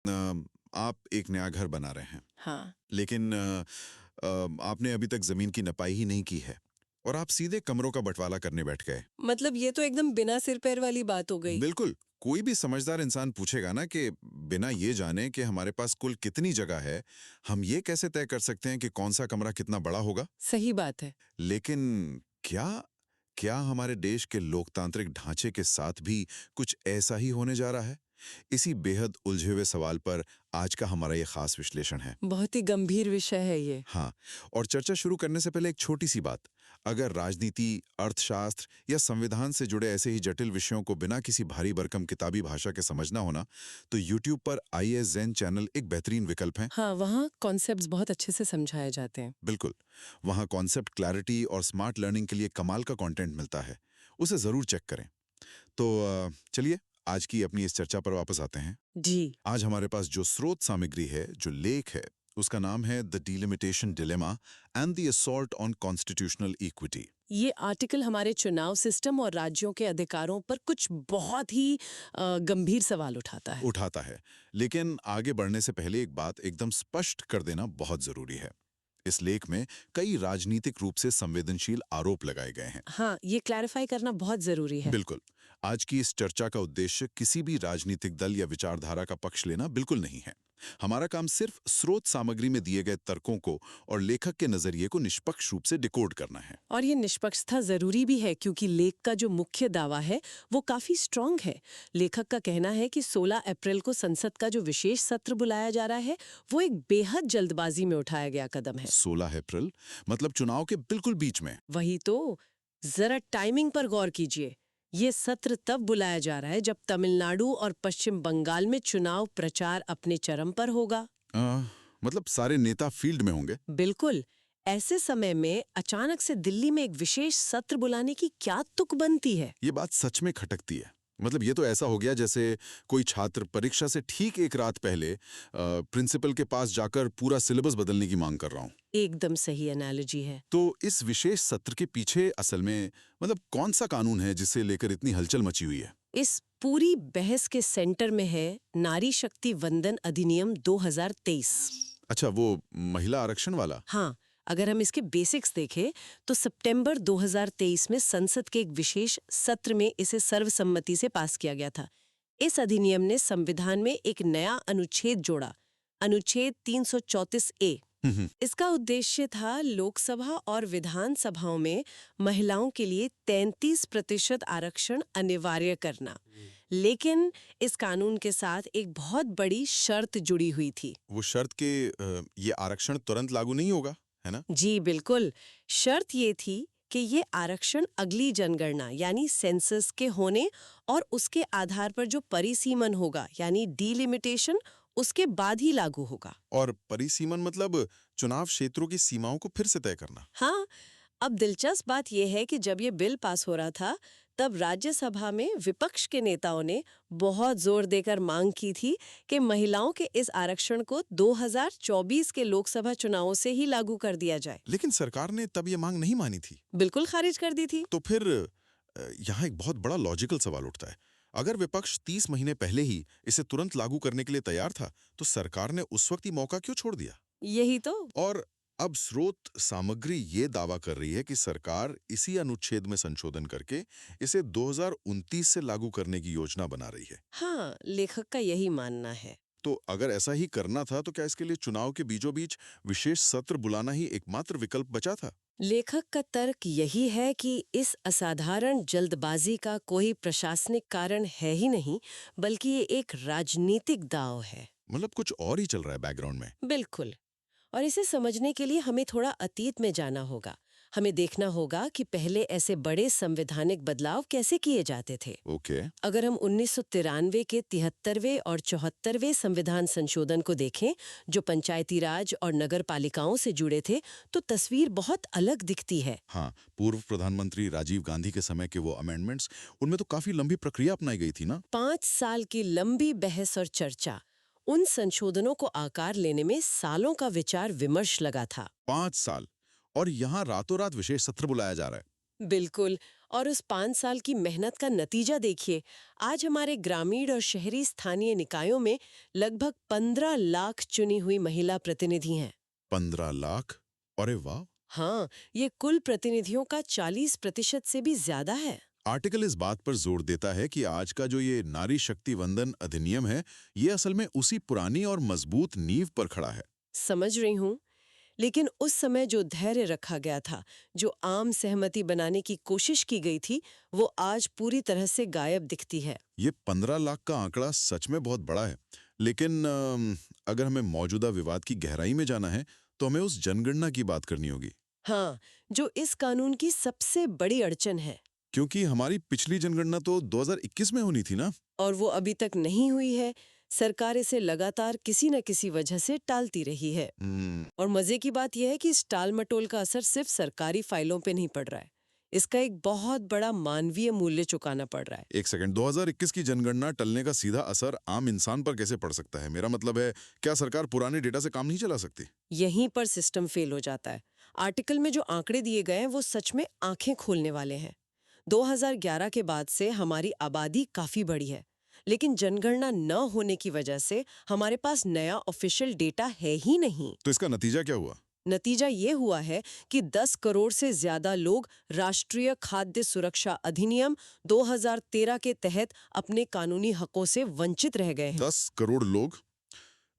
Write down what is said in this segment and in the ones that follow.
आप एक नया घर बना रहे हैं, हाँ। लेकिन आपने अभी तक जमीन की नपाई ही नहीं की है और आप सीधे कमरों का बंटवारा करने बैठ गए। मतलब ये तो एकदम बिना सिर पैर वाली बात हो गई। बिल्कुल। कोई भी समझदार इंसान पूछेगा ना कि बिना ये जाने कि हमारे पास कुल कितनी जगह है, हम ये कैसे तय कर सकते हैं कि कौन सा कमरा कितना बड़ा होगा। सही बात है। लेकिन क्या क्या हमारे देश के लोकतांत्रिक ढांचे के साथ भी कुछ ऐसा ही होने जा रहा है? इसी बेहद उलझे हुए सवाल पर आज का हमारा ये खास विश्लेषण है। बहुत ही गंभीर विषय है ये। हाँ, और चर्चा शुरू करने से पहले एक छोटी सी बात। अगर राजनीति, अर्थशास्त्र या संविधान से जुड़े ऐसे ही जटिल विषयों को बिना किसी भारी भरकम किताबी भाषा के समझना होना, तो YouTube पर IAS ज़ेन चैनल एक बेहतरीन विकल्प है। हाँ, वहाँ कॉन्सेप्ट्स बहुत अच्छे से समझाए जाते हैं। बिल्कुल। वहाँ कॉन्सेप्ट क्लैरिटी और स्मार्ट लर्निंग के लिए कमाल का कंटेंट मिलता है। उसे जरूर चेक करें। तो चलिए आज की अपनी इस चर्चा पर वापस आते हैं। जी। आज हमारे पास जो स्रोत सामग्री है, जो लेख है, उसका नाम है the delimitation dilemma and the assault on constitutional equity. ये आर्टिकल हमारे चुनाव सिस्टम और राज्यों के अधिकारों पर कुछ बहुत ही गंभीर सवाल उठाता है। लेकिन आगे बढ़ने से पहले एक बात एकदम स्पष्ट कर देना बहुत जरूरी है। इस लेख में कई राजनीतिक रूप से संवेदनशील आरोप लगाए गए हैं। हाँ, ये क्लैरिफाई करना बहुत जरूरी है। बिल्कुल। आज की इस चर्चा का उद्देश्य किसी भी राजनीतिक दल या विचारधारा का पक्ष लेना बिल्कुल नहीं है। हमारा काम सिर्फ स्रोत सामग्री में दिए गए तर्कों को और लेखक के नजरिए को निष्पक्ष रूप से डिकोड करना है। और ये निष्पक्षता जरूरी भी है क्योंकि लेख का जो मुख्य दावा है वो काफी स्ट्रांग है। लेखक का कहना है कि 16 अप्रैल को संसद का जो विशेष सत्र बुलाया जा रहा है वो एक बेहद जल्दबाजी में उठाया गया कदम है। 16 अप्रैल मतलब चुनाव के बिल्कुल बीच में। वही तो। जरा टाइमिंग पर गौर कीजिए। ये सत्र तब बुलाया जा रहा है जब तमिलनाडु और पश्चिम बंगाल में चुनाव प्रचार अपने चरम पर होगा। मतलब सारे नेता फील्ड में होंगे। बिल्कुल। ऐसे समय में अचानक से दिल्ली में एक विशेष सत्र बुलाने की क्या तुक बनती है? ये बात सच में खटकती है। मतलब ये तो ऐसा हो गया जैसे कोई छात्र परीक्षा से ठीक एक रात पहले प्रिंसिपल के पास जाकर पूरा सिलेबस बदलने की मांग कर रहा हूँ। एकदम सही एनालॉजी है। तो इस विशेष सत्र के पीछे असल में मतलब कौन सा कानून है जिसे लेकर इतनी हलचल मची हुई है? इस पूरी बहस के सेंटर में है नारी शक्ति वंदन अधिनियम 2023। अच्छा, वो महिला आरक्षण वाला? हाँ, अगर हम इसके बेसिक्स देखें तो सितंबर 2023 में संसद के एक विशेष सत्र में इसे सर्वसम्मति से पास किया गया था। इस अधिनियम ने संविधान में एक नया अनुच्छेद जोड़ा, अनुच्छेद 334A। इसका उद्देश्य था लोकसभा और विधानसभाओं में महिलाओं के लिए 33% आरक्षण अनिवार्य करना। लेकिन इस कानून के साथ एक बहुत बड़ी शर्त जुड़ी हुई थी। वो शर्त के ये आरक्षण तुरंत लागू नहीं होगा, है ना? जी बिल्कुल। शर्त ये थी कि ये आरक्षण अगली जनगणना यानी सेंसस के होने और उसके आधार पर जो परिसीमन होगा यानी डिलिमिटेशन उसके बाद ही लागू होगा। और परिसीमन मतलब चुनाव क्षेत्रों की सीमाओं को फिर से तय करना। हाँ, अब दिलचस्प बात यह है कि जब ये बिल पास हो रहा था तब राज्यसभा में विपक्ष के नेताओं ने बहुत जोर देकर मांग की थी कि महिलाओं के इस आरक्षण को 2024 के लोकसभा चुनावों से ही लागू कर दिया जाए। लेकिन सरकार ने तब ये मांग नहीं मानी थी। बिल्कुल खारिज कर दी थी। तो फिर यहाँ एक बहुत बड़ा लॉजिकल सवाल उठता है। अगर विपक्ष 30 महीने पहले ही इसे तुरंत लागू करने के लिए तैयार था, तो सरकार ने उस वक्त ही मौका क्यों छोड़ दिया? यही तो। और अब स्रोत सामग्री ये दावा कर रही है कि सरकार इसी अनुच्छेद में संशोधन करके इसे 2029 से लागू करने की योजना बना रही है। हाँ, लेखक का यही मानना है। तो अगर ऐसा ही करना था तो क्या इसके लिए चुनाव के बीचों बीच विशेष सत्र बुलाना ही एकमात्र विकल्प बचा था? लेखक का तर्क यही है कि इस असाधारण जल्दबाजी का कोई प्रशासनिक कारण है ही नहीं, बल्कि ये एक राजनीतिक दांव है। मतलब कुछ और ही चल रहा है बैकग्राउंड में। बिल्कुल। और इसे समझने के लिए हमें थोड़ा अतीत में जाना होगा। हमें देखना होगा कि पहले ऐसे बड़े संवैधानिक बदलाव कैसे किए जाते थे। ओके। अगर हम 1993 के 73वें और 74वें संविधान संशोधन को देखें, जो पंचायती राज और नगर पालिकाओं से जुड़े थे, तो तस्वीर बहुत अलग दिखती है। हाँ, पूर्व प्रधानमंत्री राजीव गांधी के समय के वो अमेंडमेंट्स, उनमें तो काफी लंबी प्रक्रिया अपनाई गई थी ना? 5 साल की लंबी बहस और चर्चा। उन संशोधनों को आकार लेने में सालों का विचार विमर्श लगा था। 5 साल। और यहाँ रातों रात विशेष सत्र बुलाया जा रहा है। बिल्कुल। और उस 5 साल की मेहनत का नतीजा देखिए। आज हमारे ग्रामीण और शहरी स्थानीय निकायों में लगभग 15 लाख चुनी हुई महिला प्रतिनिधि हैं। 15 लाख? अरे वाह! हाँ, ये कुल प्रतिनिधियों का 40% से भी ज्यादा है। आर्टिकल इस बात पर जोर देता है कि आज का जो ये नारी शक्ति वंदन अधिनियम है, ये असल में उसी पुरानी और मजबूत नींव पर खड़ा है। समझ रही हूँ। लेकिन उस समय जो धैर्य रखा गया था, जो आम सहमति बनाने की कोशिश की गई थी, वो आज पूरी तरह से गायब दिखती है। ये 15 लाख का आंकड़ा सच में बहुत बड़ा है। लेकिन अगर हमें मौजूदा विवाद की गहराई में जाना है, तो हमें उस जनगणना की बात करनी होगी। हाँ, जो इस कानून की सबसे बड़ी अड़चन है। क्योंकि हमारी पिछली जनगणना तो 2021 में होनी थी ना? और वो अभी तक नहीं हुई है। सरकार इसे लगातार किसी न किसी वजह से टालती रही है। और मजे की बात यह है कि इस टाल मटोल का असर सिर्फ सरकारी फाइलों पे नहीं पड़ रहा है। इसका एक बहुत बड़ा मानवीय मूल्य चुकाना पड़ रहा है। एक सेकंड, 2021 की जनगणना टलने का सीधा असर आम इंसान पर कैसे पड़ सकता है? मेरा मतलब है, क्या सरकार पुराने डेटा से काम नहीं चला सकती? यहीं पर सिस्टम फेल हो जाता है। आर्टिकल में जो आंकड़े दिए गए हैं वो सच में आंखें खोलने वाले हैं। 2011 के बाद से हमारी आबादी काफी बढ़ी है, लेकिन जनगणना न होने की वजह से हमारे पास नया ऑफिशियल डेटा है ही नहीं। तो इसका नतीजा क्या हुआ? नतीजा ये हुआ है कि 10 करोड़ से ज्यादा लोग राष्ट्रीय खाद्य सुरक्षा अधिनियम 2013 के तहत अपने कानूनी हकों से वंचित रह गए हैं। 10 करोड़ लोग?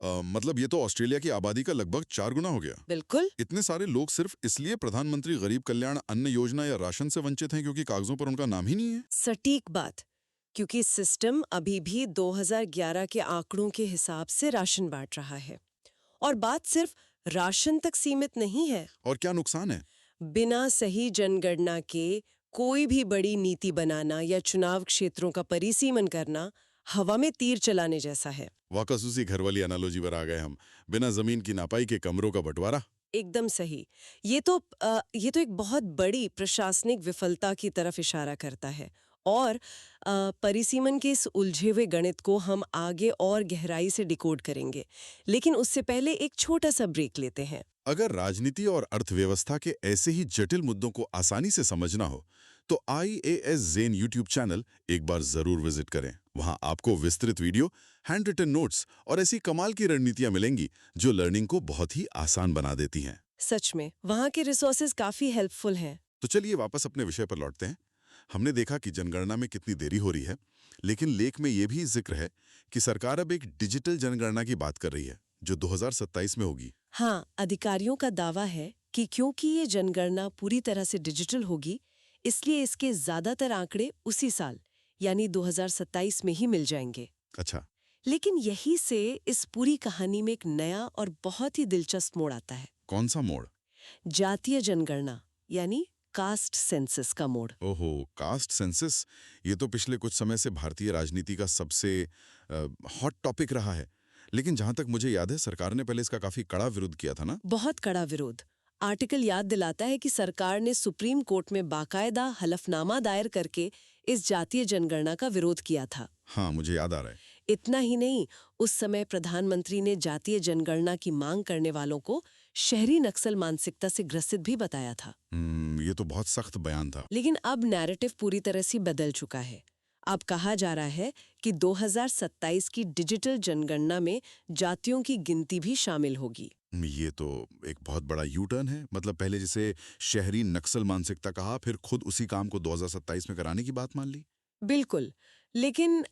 मतलब ये तो ऑस्ट्रेलिया की आबादी का लगभग 4 गुना हो गया। बिल्कुल। इतने सारे लोग सिर्फ इसलिए प्रधानमंत्री गरीब कल्याण अन्न योजना या राशन से वंचित हैं क्योंकि कागजों पर उनका नाम ही नहीं है। सटीक बात। क्योंकि सिस्टम अभी भी 2011 के आंकड़ों के हिसाब से राशन बांट रहा है। और बात सिर्फ राशन तक सीमित नहीं है। और क्या नुकसान है? बिना सही जनगणना के कोई भी बड़ी नीति बनाना या चुनाव क्षेत्रों का परिसीमन करना हवा में तीर चलाने जैसा है। वाकई उसी घर वाली एनालॉजी पर आ गए हम। बिना जमीन की नापाई के कमरों का बंटवारा। एकदम सही। ये तो एक बहुत बड़ी प्रशासनिक विफलता की तरफ इशारा करता है। और परिसीमन के इस उलझे हुए गणित को हम आगे और गहराई से डिकोड करेंगे, लेकिन उससे पहले एक छोटा सा ब्रेक लेते हैं। अगर राजनीति और अर्थव्यवस्था के ऐसे ही जटिल मुद्दों को आसानी से समझना हो, तो IAS ज़ेन यूट्यूब चैनल एक बार जरूर विजिट करें। वहां आपको विस्तृत वीडियो, हैंड रिटन नोट्स और ऐसी कमाल की रणनीतियां मिलेंगी जो लर्निंग को बहुत ही आसान बना देती हैं। सच में वहाँ के रिसोर्सेज काफी हेल्पफुल हैं। तो चलिए वापस अपने विषय पर लौटते हैं। हमने देखा कि जनगणना में कितनी देरी हो रही है, लेकिन लेख में यह भी जिक्र है कि सरकार अब एक डिजिटल जनगणना की बात कर रही है, जो 2027 में होगी। हाँ, अधिकारियों का दावा है कि क्योंकि ये जनगणना पूरी तरह से डिजिटल होगी, इसलिए इसके ज्यादातर आंकड़े उसी साल यानी 2027 में ही मिल जाएंगे। अच्छा। लेकिन यही से इस पूरी कहानी में एक नया और बहुत ही दिलचस्प मोड़ आता है। कौन सा मोड़? जातीय जनगणना यानी कास्ट सेंसस का मोड़। ओहो, कास्ट सेंसस। ये तो पिछले कुछ समय से भारतीय राजनीति का सबसे हॉट टॉपिक रहा है। लेकिन जहां तक मुझे याद है, सरकार ने पहले इसका काफी कड़ा विरोध किया था ना? बहुत कड़ा विरोध। आर्टिकल याद दिलाता है कि सरकार ने सुप्रीम कोर्ट में बाकायदा हलफनामा दायर करके इस जातीय जनगणना का विरोध किया था। हाँ, मुझे याद आ रहा है। इतना ही नहीं, उस समय प्रधानमंत्री ने जातीय जनगणना की मांग करने वालों को शहरी नक्सल मानसिकता से ग्रसित भी बताया था। ये तो बहुत सख्त बयान था। लेकिन अब नैरेटिव पूरी तरह से बदल चुका है। अब कहा जा रहा है कि 2027 की डिजिटल जनगणना में जातियों की गिनती भी शामिल होगी। ये तो एक बहुत बड़ा यू टर्न है। मतलब पहले जिसे शहरी नक्सल मानसिकता कहा, फिर खुद उसी काम को 2027 में कराने की बात मान ली। बिल्कुल। लेकिन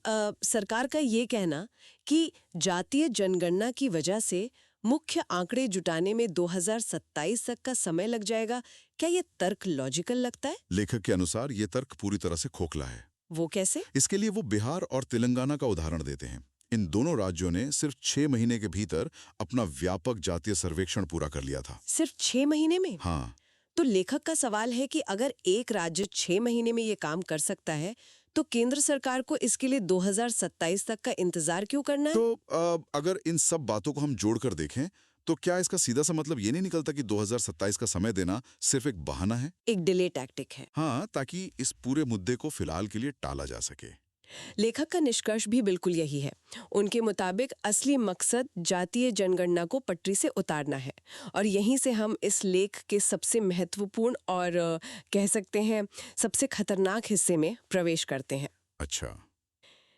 सरकार का ये कहना कि जातीय जनगणना की वजह से मुख्य आंकड़े जुटाने में 2027 तक का समय लग जाएगा, क्या ये तर्क लॉजिकल लगता है? लेखक के अनुसार ये तर्क पूरी तरह से खोखला है। वो कैसे? इसके लिए वो बिहार और तेलंगाना का उदाहरण देते हैं। इन दोनों राज्यों ने सिर्फ 6 महीने के भीतर अपना व्यापक जातीय सर्वेक्षण पूरा कर लिया था। सिर्फ 6 महीने में? हाँ। तो लेखक का सवाल है कि अगर एक राज्य 6 महीने में ये काम कर सकता है, तो केंद्र सरकार को इसके लिए 2027 तक का इंतजार क्यों करना है? तो अगर इन सब बातों को हम जोड़कर देखें, तो क्या इसका सीधा सा मतलब ये नहीं निकलता कि 2027 का समय देना सिर्फ एक बहाना है? एक डिले टैक्टिक है। हाँ, ताकि इस पूरे मुद्दे को फिलहाल के लिए टाला जा सके। लेखक का निष्कर्ष भी बिल्कुल यही है। उनके मुताबिक असली मकसद जातीय जनगणना को पटरी से उतारना है। और यहीं से हम इस लेख के सबसे महत्वपूर्ण और कह सकते हैं सबसे खतरनाक हिस्से में प्रवेश करते हैं। अच्छा।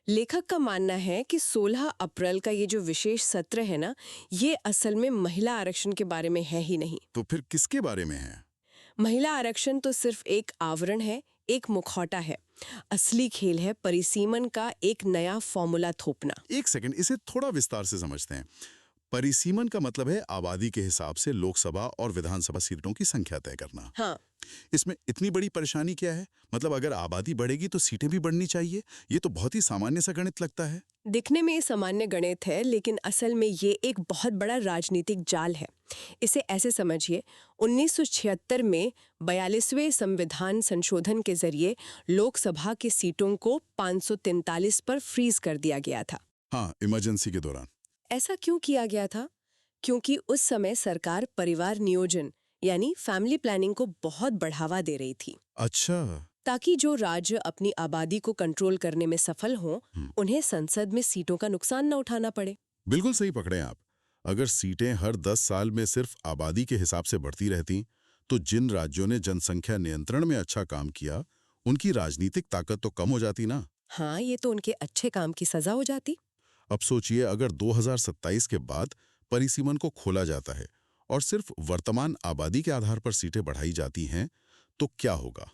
लेखक का मानना है कि 16 अप्रैल का ये जो विशेष सत्र है ना, ये असल में महिला आरक्षण के बारे में है ही नहीं। तो फिर किसके बारे में है? महिला आरक्षण तो सिर्फ एक आवरण है, एक मुखौटा है। असली खेल है परिसीमन का एक नया फॉर्मूला थोपना। एक सेकंड, इसे थोड़ा विस्तार से समझते हैं। परिसीमन का मतलब है आबादी के हिसाब से लोकसभा और विधानसभा सीटों की संख्या तय करना। हाँ, इसमें इतनी बड़ी परेशानी क्या है? मतलब अगर आबादी बढ़ेगी तो सीटें भी बढ़नी चाहिए। ये तो बहुत ही सामान्य सा गणित लगता है। दिखने में ये सामान्य गणित है, लेकिन असल में ये एक बहुत बड़ा राजनीतिक जाल है। इसे ऐसे समझिए, 1976 में 42वें संविधान संशोधन के जरिए लोकसभा की सीटों को 543 पर फ्रीज कर दिया गया था। हाँ, इमरजेंसी के दौरान। ऐसा क्यों किया गया था? क्योंकि उस समय सरकार परिवार नियोजन यानी फैमिली प्लानिंग को बहुत बढ़ावा दे रही थी, अच्छा। ताकि जो राज्य अपनी आबादी को कंट्रोल करने में सफल हों, उन्हें संसद में सीटों का नुकसान न उठाना पड़े। बिल्कुल सही पकड़े आप। अगर सीटें हर 10 साल में सिर्फ आबादी के हिसाब से बढ़ती रहती, तो जिन राज्यों ने जनसंख्या नियंत्रण में अच्छा काम किया, उनकी राजनीतिक ताकत तो कम हो जाती ना। हाँ, ये तो उनके अच्छे काम की सजा हो जाती। अब सोचिए, अगर 2027 के बाद परिसीमन को खोला जाता है और सिर्फ वर्तमान आबादी के आधार पर सीटें बढ़ाई जाती हैं, तो क्या होगा?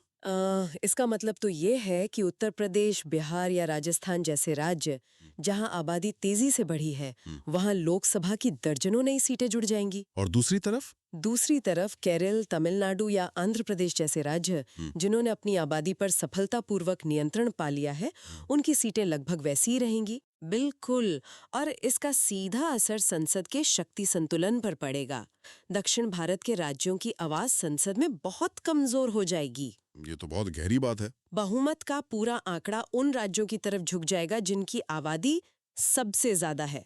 इसका मतलब तो ये है कि उत्तर प्रदेश, बिहार या राजस्थान जैसे राज्य जहां आबादी तेजी से बढ़ी है, वहां लोकसभा की दर्जनों नई सीटें जुड़ जाएंगी। और दूसरी तरफ? दूसरी तरफ केरल, तमिलनाडु या आंध्र प्रदेश जैसे राज्य जिन्होंने अपनी आबादी पर सफलतापूर्वक नियंत्रण पा लिया है, उनकी सीटें लगभग वैसी ही रहेंगी। बिल्कुल। और इसका सीधा असर संसद के शक्ति संतुलन पर पड़ेगा। दक्षिण भारत के राज्यों की आवाज संसद में बहुत कमजोर हो जाएगी। ये तो बहुत गहरी बात है। बहुमत का पूरा आंकड़ा उन राज्यों की तरफ झुक जाएगा जिनकी आबादी सबसे ज्यादा है।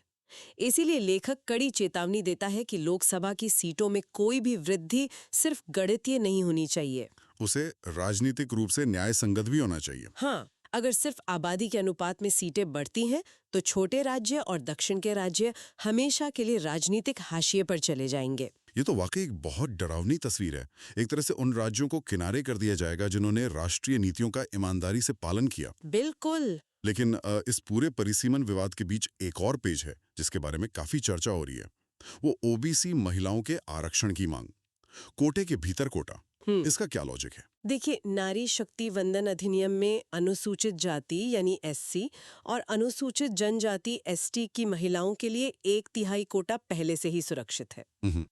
इसीलिए लेखक कड़ी चेतावनी देता है कि लोकसभा की सीटों में कोई भी वृद्धि सिर्फ गणितीय नहीं होनी चाहिए। उसे राजनीतिक रूप से न्याय संगत भी होना चाहिए। हाँ, अगर सिर्फ आबादी के अनुपात में सीटें बढ़ती हैं, तो छोटे राज्य और दक्षिण के राज्य हमेशा के लिए राजनीतिक हाशिए पर चले जाएंगे। ये तो वाकई एक बहुत डरावनी तस्वीर है। एक तरह से उन राज्यों को किनारे कर दिया जाएगा जिन्होंने राष्ट्रीय नीतियों का ईमानदारी से पालन किया। बिल्कुल। लेकिन इस पूरे परिसीमन विवाद के बीच एक और पेज है जिसके बारे में काफी चर्चा हो रही है। वो ओबीसी महिलाओं के आरक्षण की मांग। कोटे के भीतर कोटा, इसका क्या लॉजिक है? देखिए, नारी शक्ति वंदन अधिनियम में अनुसूचित जाति यानी एससी और अनुसूचित जनजाति एसटी की महिलाओं के लिए 1/3 कोटा पहले से ही सुरक्षित है।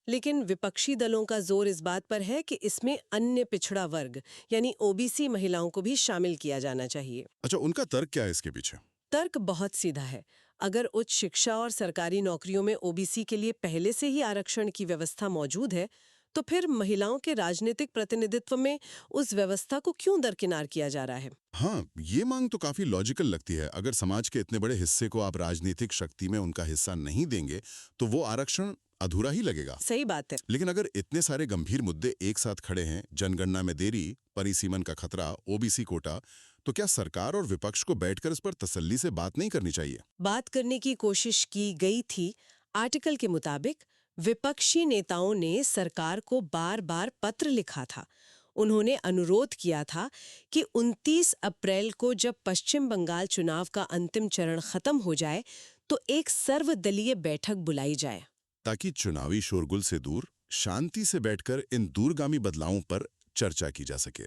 लेकिन विपक्षी दलों का जोर इस बात पर है कि इसमें अन्य पिछड़ा वर्ग यानी ओबीसी महिलाओं को भी शामिल किया जाना चाहिए। अच्छा, उनका तर्क क्या है इसके पीछे? तर्क बहुत सीधा है। अगर उच्च शिक्षा और सरकारी नौकरियों में ओबीसी के लिए पहले से ही आरक्षण की व्यवस्था मौजूद है, तो फिर महिलाओं के राजनीतिक प्रतिनिधित्व में उस व्यवस्था को क्यों दरकिनार किया जा रहा है? हाँ, ये मांग तो काफी लॉजिकल लगती है। अगर समाज के इतने बड़े हिस्से को आप राजनीतिक शक्ति में उनका हिस्सा नहीं देंगे, तो वो आरक्षण अधूरा ही लगेगा। सही बात है। लेकिन अगर इतने सारे गंभीर मुद्दे एक साथ खड़े हैं, जनगणना में देरी, परिसीमन का खतरा, ओबीसी कोटा, तो क्या सरकार और विपक्ष को बैठकर इस पर तसल्ली से बात नहीं करनी चाहिए? बात करने की कोशिश की गई थी। आर्टिकल के मुताबिक विपक्षी नेताओं ने सरकार को बार-बार पत्र लिखा था। उन्होंने अनुरोध किया था कि 29 अप्रैल को जब पश्चिम बंगाल चुनाव का अंतिम चरण खत्म हो जाए, तो एक सर्वदलीय बैठक बुलाई जाए, ताकि चुनावी शोरगुल से दूर शांति से बैठकर इन दूरगामी बदलावों पर चर्चा की जा सके।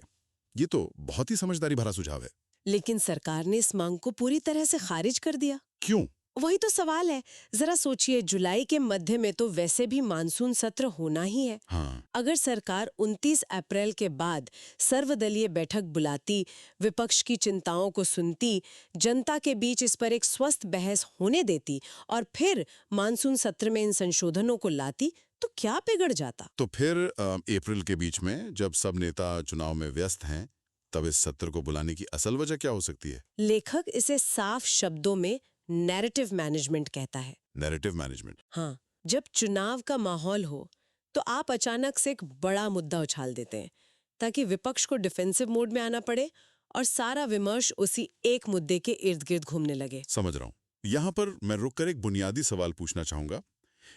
ये तो बहुत ही समझदारी भरा सुझाव है। लेकिन सरकार ने इस मांग को पूरी तरह से खारिज कर दिया। क्यों? वही तो सवाल है। जरा सोचिए, जुलाई के मध्य में तो वैसे भी मानसून सत्र होना ही है। हाँ। अगर सरकार 29 अप्रैल के बाद सर्वदलीय बैठक बुलाती, विपक्ष की चिंताओं को सुनती, जनता के बीच इस पर एक स्वस्थ बहस होने देती और फिर मानसून सत्र में इन संशोधनों को लाती, तो क्या बिगड़ जाता? तो फिर अप्रैल के बीच में जब सब नेता चुनाव में व्यस्त हैं, तब इस सत्र को बुलाने की असल वजह क्या हो सकती है? लेखक इसे साफ शब्दों में नैरेटिव मैनेजमेंट कहता है। Narrative management? हाँ, जब चुनाव का माहौल हो तो आप अचानक से एक बड़ा मुद्दा उछाल देते हैं ताकि विपक्ष को डिफेंसिव मोड में आना पड़े और सारा विमर्श उसी एक मुद्दे के इर्द गिर्द घूमने लगे। समझ रहा हूँ। यहाँ पर मैं रुककर एक बुनियादी सवाल पूछना चाहूंगा।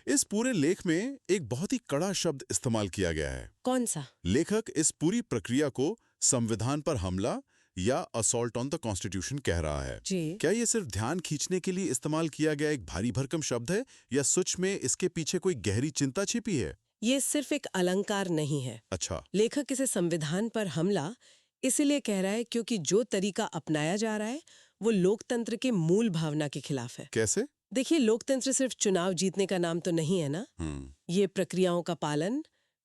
इस पूरे लेख में एक बहुत ही कड़ा शब्द इस्तेमाल किया गया है। कौन सा? लेखक इस पूरी प्रक्रिया को संविधान पर हमला या असॉल्ट ऑन द कॉन्स्टिट्यूशन कह रहा है। जी। क्या ये सिर्फ ध्यान खींचने के लिए इस्तेमाल किया गया एक भारी भरकम शब्द है या सच में इसके पीछे कोई गहरी चिंता छिपी है? ये सिर्फ एक अलंकार नहीं है। अच्छा। लेखक इसे संविधान पर हमला इसलिए कह रहा है क्योंकि जो तरीका अपनाया जा रहा है वो लोकतंत्र के मूल भावना के खिलाफ है। कैसे? देखिए, लोकतंत्र सिर्फ चुनाव जीतने का नाम तो नहीं है ना। ये प्रक्रियाओं का पालन,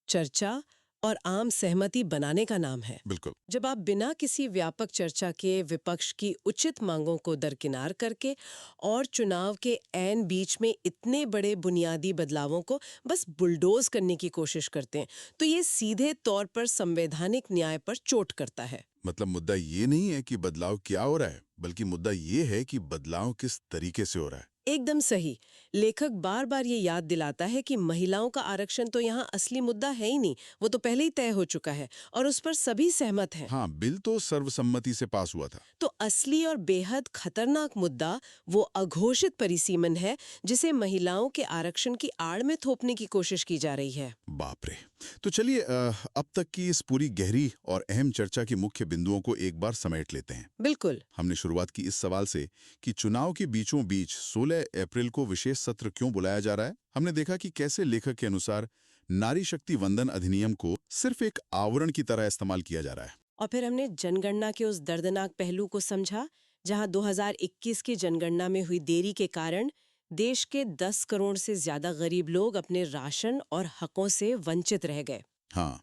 चर्चा और आम सहमति बनाने का नाम है। बिल्कुल। जब आप बिना किसी व्यापक चर्चा के विपक्ष की उचित मांगों को दरकिनार करके और चुनाव के ऐन बीच में इतने बड़े बुनियादी बदलावों को बस बुलडोज करने की कोशिश करते हैं, तो ये सीधे तौर पर संवैधानिक न्याय पर चोट करता है। मतलब मुद्दा ये नहीं है कि बदलाव क्या हो रहा है, बल्कि मुद्दा ये है कि बदलाव किस तरीके से हो रहा है। एकदम सही। लेखक बार बार ये याद दिलाता है कि महिलाओं का आरक्षण तो यहाँ असली मुद्दा है ही नहीं, वो तो पहले ही तय हो चुका है और उस पर सभी सहमत हैं। हाँ, बिल तो सर्वसम्मति से पास हुआ था। तो असली और बेहद खतरनाक मुद्दा वो अघोषित परिसीमन है जिसे महिलाओं के आरक्षण की आड़ में थोपने की कोशिश की जा रही है। बाप रे। तो चलिए अब तक की इस पूरी गहरी और अहम चर्चा के मुख्य बिंदुओं को एक बार समेट लेते हैं। बिल्कुल। हमने शुरुआत की इस सवाल से कि चुनाव के बीचों बीच 16 अप्रैल को विशेष सत्र क्यों बुलाया जा रहा है। हमने देखा कि कैसे लेखक के अनुसार नारी शक्ति वंदन अधिनियम को सिर्फ एक आवरण की तरह इस्तेमाल किया जा रहा है। और फिर हमने जनगणना के उस दर्दनाक पहलू को समझा जहां 2021 की जनगणना में हुई देरी के कारण देश के 10 करोड़ से ज्यादा गरीब लोग अपने राशन और हकों से वंचित रह गए। हाँ,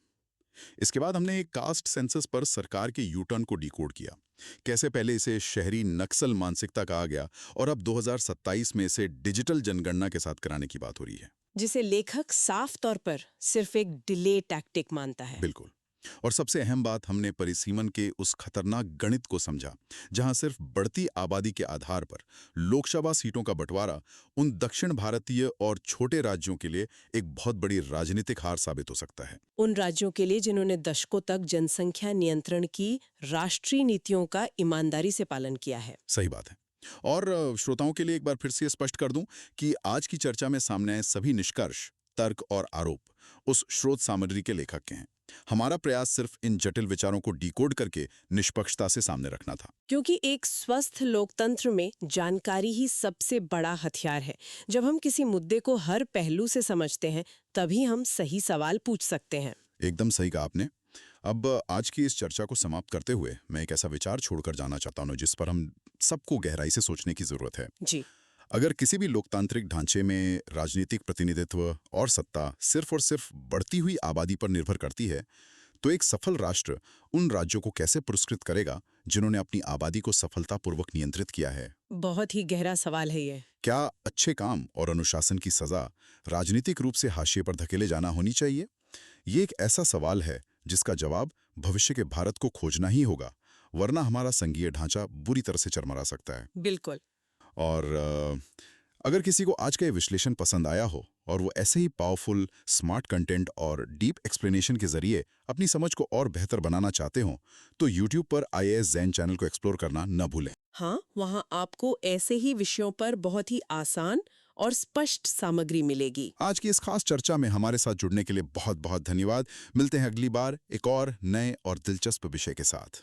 इसके बाद हमने एक कास्ट सेंसस पर सरकार के यूटर्न को डिकोड किया। कैसे पहले इसे शहरी नक्सल मानसिकता कहा गया और अब 2027 में इसे डिजिटल जनगणना के साथ कराने की बात हो रही है, जिसे लेखक साफ तौर पर सिर्फ एक डिले टैक्टिक मानता है। बिल्कुल। और सबसे अहम बात, हमने परिसीमन के उस खतरनाक गणित को समझा जहां सिर्फ बढ़ती आबादी के आधार पर लोकसभा सीटों का बंटवारा उन दक्षिण भारतीय और छोटे राज्यों के लिए एक बहुत बड़ी राजनीतिक हार साबित हो सकता है। उन राज्यों के लिए जिन्होंने दशकों तक जनसंख्या नियंत्रण की राष्ट्रीय नीतियों का ईमानदारी से पालन किया है। सही बात है। और श्रोताओं के लिए एक बार फिर से स्पष्ट कर दूं कि आज की चर्चा में सामने आए सभी निष्कर्ष, तर्क और आरोप उस स्रोत सामग्री के लेखक के हैं। हमारा प्रयास सिर्फ इन जटिल विचारों को डिकोड करके निष्पक्षता से सामने रखना था, क्योंकि एक स्वस्थ लोकतंत्र में जानकारी ही सबसे बड़ा हथियार है। जब हम किसी मुद्दे को हर पहलू से समझते हैं तभी हम सही सवाल पूछ सकते हैं। एकदम सही कहा आपने। अब आज की इस चर्चा को समाप्त करते हुए मैं एक ऐसा विचार छोड़कर जाना चाहता हूं जिस पर हम सबको गहराई से सोचने की जरूरत है। जी। अगर किसी भी लोकतांत्रिक ढांचे में राजनीतिक प्रतिनिधित्व और सत्ता सिर्फ और सिर्फ बढ़ती हुई आबादी पर निर्भर करती है, तो एक सफल राष्ट्र उन राज्यों को कैसे पुरस्कृत करेगा जिन्होंने अपनी आबादी को सफलतापूर्वक नियंत्रित किया है? बहुत ही गहरा सवाल है ये। क्या अच्छे काम और अनुशासन की सजा राजनीतिक रूप से हाशिए पर धकेले जाना होनी चाहिए? ये एक ऐसा सवाल है जिसका जवाब भविष्य के भारत को खोजना ही होगा, वरना हमारा संघीय ढांचा बुरी तरह से चरमरा सकता है। बिल्कुल। और अगर किसी को आज का ये विश्लेषण पसंद आया हो और वो ऐसे ही पावरफुल, स्मार्ट कंटेंट और डीप एक्सप्लेनेशन के जरिए अपनी समझ को और बेहतर बनाना चाहते हो, तो YouTube पर IAS जैन चैनल को एक्सप्लोर करना न भूलें। हाँ, वहाँ आपको ऐसे ही विषयों पर बहुत ही आसान और स्पष्ट सामग्री मिलेगी। आज की इस खास चर्चा में हमारे साथ जुड़ने के लिए बहुत बहुत धन्यवाद। मिलते हैं अगली बार एक और नए और दिलचस्प विषय के साथ।